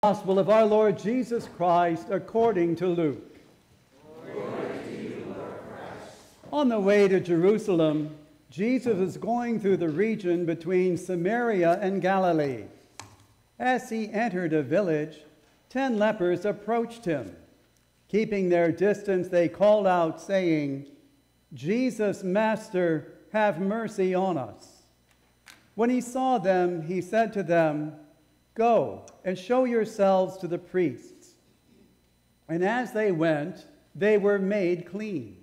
Gospel of our Lord Jesus Christ according to Luke. Glory to you, Lord Christ. On the way to Jerusalem, Jesus was going through the region between Samaria and Galilee. As he entered a village, 10 lepers approached him. Keeping their distance, they called out, saying, "Jesus, Master, have mercy on us." When he saw them, he said to them, "Go and show yourselves to the priests." And as they went, they were made clean.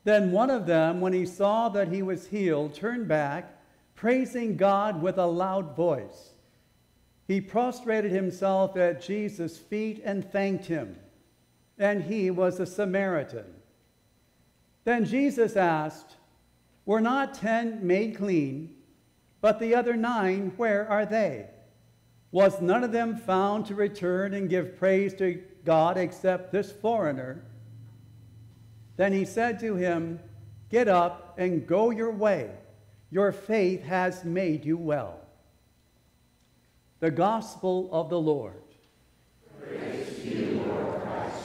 Then one of them, when he saw that he was healed, turned back, praising God with a loud voice. He prostrated himself at Jesus' feet and thanked him. And he was a Samaritan. Then Jesus asked, "Were not 10 made clean? But the other 9, where are they? Was none of them found to return and give praise to God except this foreigner?" Then he said to him, "Get up and go your way. Your faith has made you well." The Gospel of the Lord. Praise to you, Lord Christ.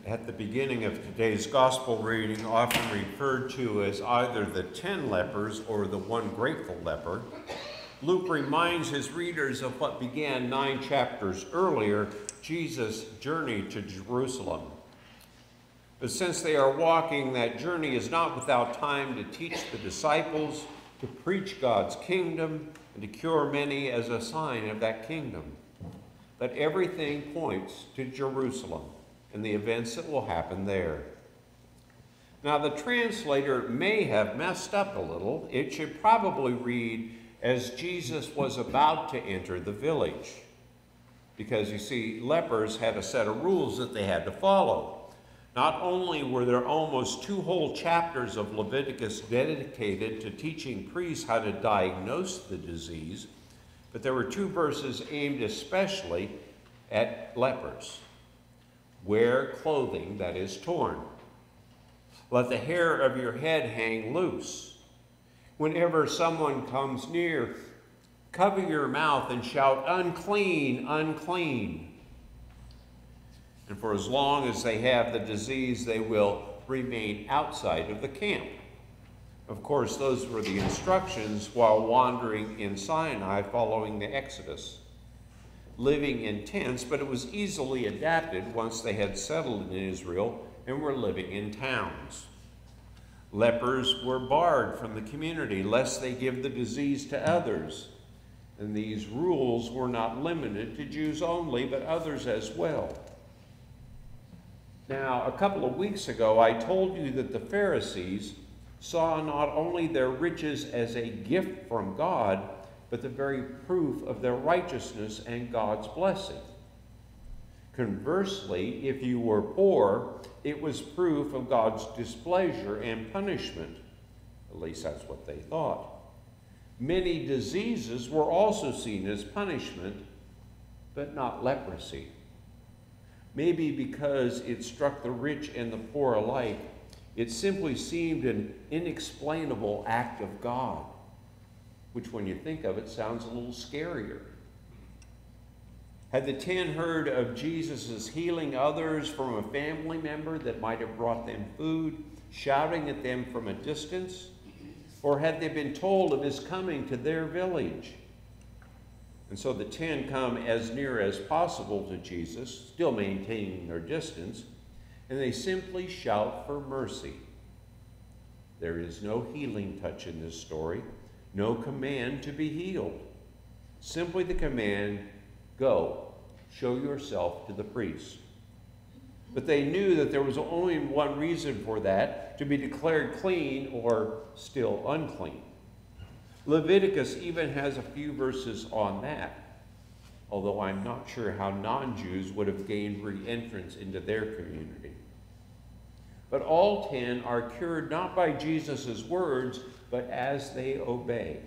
At the beginning of today's gospel reading, often referred to as either the 10 lepers or the one grateful leper, Luke reminds his readers of what began 9 chapters earlier, Jesus' journey to Jerusalem. But since they are walking, that journey is not without time to teach the disciples, to preach God's kingdom, and to cure many as a sign of that kingdom. But everything points to Jerusalem and the events that will happen there. Now, the translator may have messed up a little. It should probably read, "as Jesus was about to enter the village." Because, you see, lepers had a set of rules that they had to follow. Not only were there almost 2 whole chapters of Leviticus dedicated to teaching priests how to diagnose the disease, but there were 2 verses aimed especially at lepers. Wear clothing that is torn. Let the hair of your head hang loose. Whenever someone comes near, cover your mouth and shout, "Unclean, unclean." And for as long as they have the disease, they will remain outside of the camp. Of course, those were the instructions while wandering in Sinai following the Exodus. Living in tents, but it was easily adapted once they had settled in Israel and were living in towns. Lepers were barred from the community lest they give the disease to others. And these rules were not limited to Jews only, but others as well. Now, a couple of weeks ago, I told you that the Pharisees saw not only their riches as a gift from God, but the very proof of their righteousness and God's blessing. Conversely, if you were poor, it was proof of God's displeasure and punishment. At least that's what they thought. Many diseases were also seen as punishment, but not leprosy. Maybe because it struck the rich and the poor alike, it simply seemed an inexplainable act of God, which when you think of it sounds a little scarier. Had the 10 heard of Jesus' healing others from a family member that might have brought them food, shouting at them from a distance? Or had they been told of his coming to their village? And so the 10 come as near as possible to Jesus, still maintaining their distance, and they simply shout for mercy. There is no healing touch in this story. No command to be healed. Simply the command, "Go, show yourself to the priest." But they knew that there was only one reason for that, to be declared clean or still unclean. Leviticus even has a few verses on that, although I'm not sure how non-Jews would have gained re-entrance into their community. But all 10 are cured not by Jesus' words, but as they obey.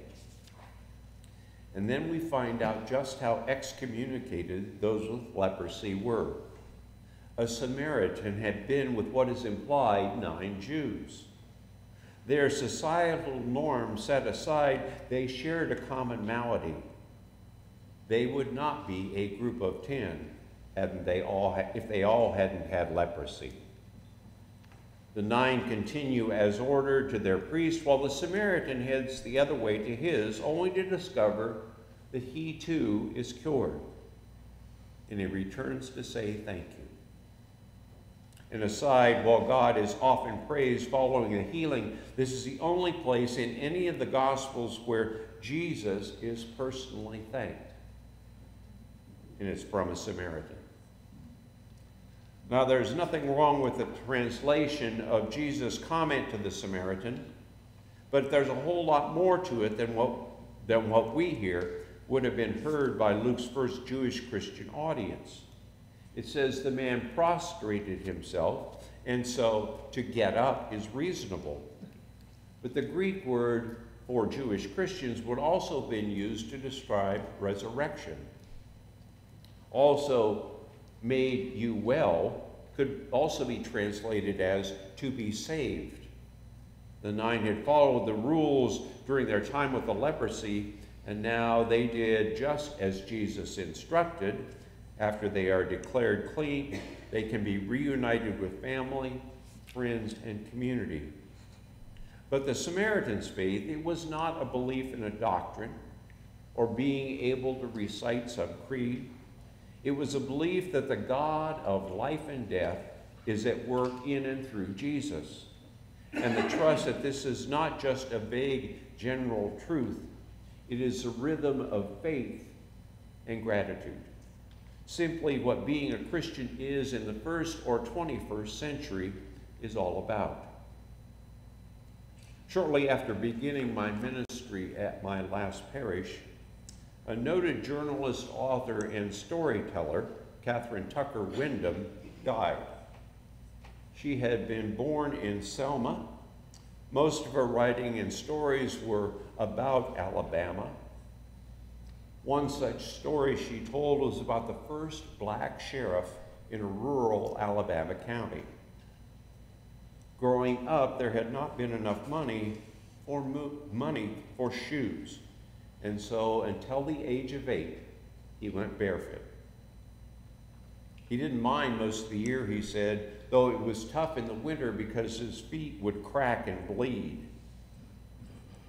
And then we find out just how excommunicated those with leprosy were. A Samaritan had been with what is implied 9 Jews. Their societal norms set aside, they shared a common malady. They would not be a group of 10 if they all hadn't had leprosy. The 9 continue as ordered to their priest, while the Samaritan heads the other way to his, only to discover that he too is cured. And he returns to say thank you. And aside, while God is often praised following a healing, this is the only place in any of the Gospels where Jesus is personally thanked. And it's from a Samaritan. Now, there's nothing wrong with the translation of Jesus' comment to the Samaritan, but there's a whole lot more to it than what we hear would have been heard by Luke's first Jewish Christian audience. It says the man prostrated himself, and so to get up is reasonable. But the Greek word for Jewish Christians would also have been used to describe resurrection. Also, made you well could also be translated as to be saved. The 9 had followed the rules during their time with the leprosy, and now they did just as Jesus instructed. After they are declared clean, they can be reunited with family, friends, and community. But the Samaritan's faith, it was not a belief in a doctrine or being able to recite some creed. It was a belief that the God of life and death is at work in and through Jesus, and the trust that this is not just a vague general truth, it is a rhythm of faith and gratitude. Simply what being a Christian is in the 1st or 21st century is all about. Shortly after beginning my ministry at my last parish, a noted journalist, author, and storyteller, Catherine Tucker Wyndham, died. She had been born in Selma. Most of her writing and stories were about Alabama. One such story she told was about the first black sheriff in a rural Alabama county. Growing up, there had not been enough money for shoes. And so until the age of 8, he went barefoot. He didn't mind most of the year, he said, though it was tough in the winter because his feet would crack and bleed.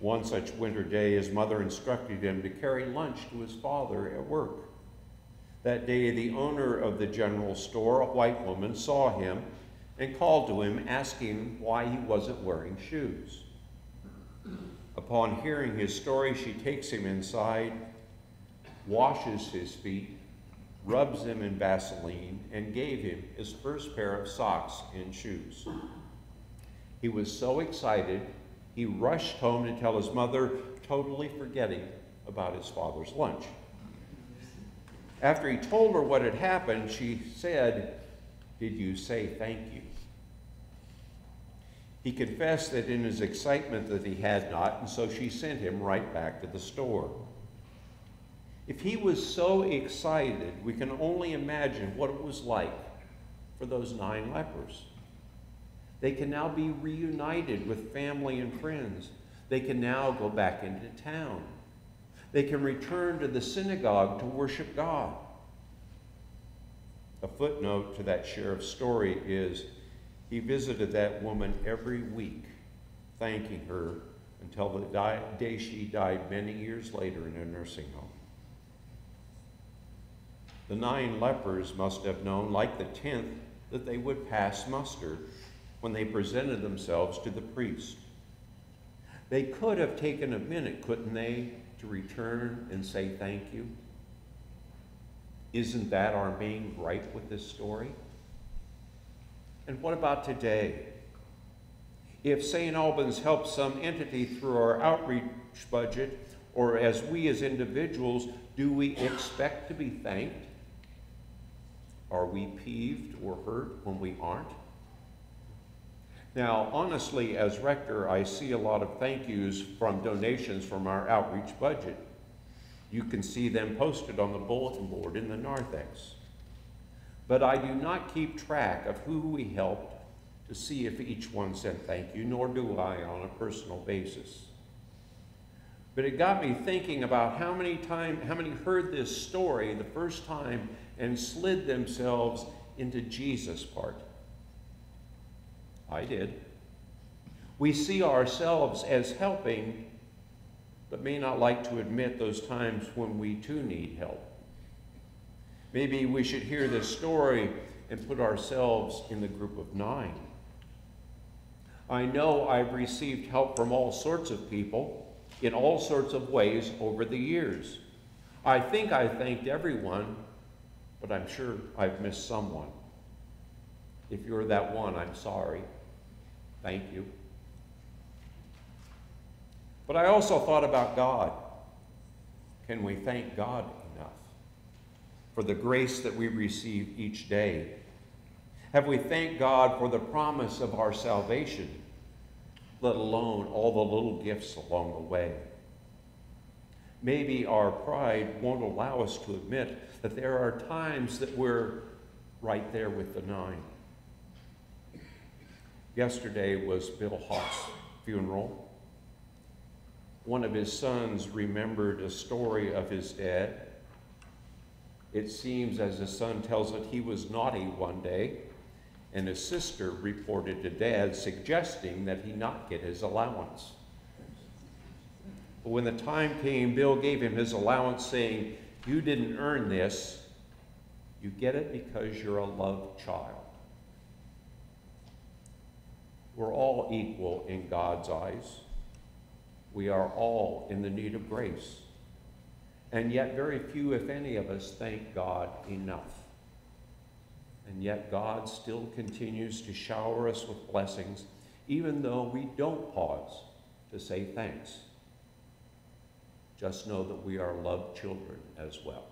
One such winter day, his mother instructed him to carry lunch to his father at work. That day, the owner of the general store, a white woman, saw him and called to him, asking why he wasn't wearing shoes. Upon hearing his story, she takes him inside, washes his feet, rubs them in Vaseline, and gave him his first pair of socks and shoes. He was so excited, he rushed home to tell his mother, totally forgetting about his father's lunch. After he told her what had happened, she said, "Did you say thank you?" He confessed that in his excitement that he had not, and so she sent him right back to the store. If he was so excited, we can only imagine what it was like for those 9 lepers. They can now be reunited with family and friends. They can now go back into town. They can return to the synagogue to worship God. A footnote to that sheriff's story is he visited that woman every week, thanking her until the day she died many years later in a nursing home. The 9 lepers must have known, like the 10th, that they would pass muster when they presented themselves to the priest. They could have taken a minute, couldn't they, to return and say thank you? Isn't that our main gripe with this story? And what about today? If St. Albans helps some entity through our outreach budget, or as we as individuals, do we expect to be thanked? Are we peeved or hurt when we aren't? Now, honestly, as rector, I see a lot of thank yous from donations from our outreach budget. You can see them posted on the bulletin board in the narthex. But I do not keep track of who we helped to see if each one said thank you, nor do I on a personal basis. But it got me thinking about how many heard this story the first time and slid themselves into Jesus' part. I did. We see ourselves as helping, but may not like to admit those times when we too need help. Maybe we should hear this story and put ourselves in the group of 9. I know I've received help from all sorts of people in all sorts of ways over the years. I think I thanked everyone, but I'm sure I've missed someone. If you're that one, I'm sorry. Thank you. But I also thought about God. Can we thank God enough for the grace that we receive each day? Have we thanked God for the promise of our salvation, let alone all the little gifts along the way? Maybe our pride won't allow us to admit that there are times that we're right there with the 9. Yesterday was Bill Hawk's funeral. One of his sons remembered a story of his dad. It seems, as his son tells it, he was naughty one day, and his sister reported to Dad suggesting that he not get his allowance. But when the time came, Bill gave him his allowance, saying, "You didn't earn this. You get it because you're a loved child." We're all equal in God's eyes. We are all in the need of grace. And yet very few, if any of us, thank God enough. And yet God still continues to shower us with blessings, even though we don't pause to say thanks. Just know that we are loved children as well.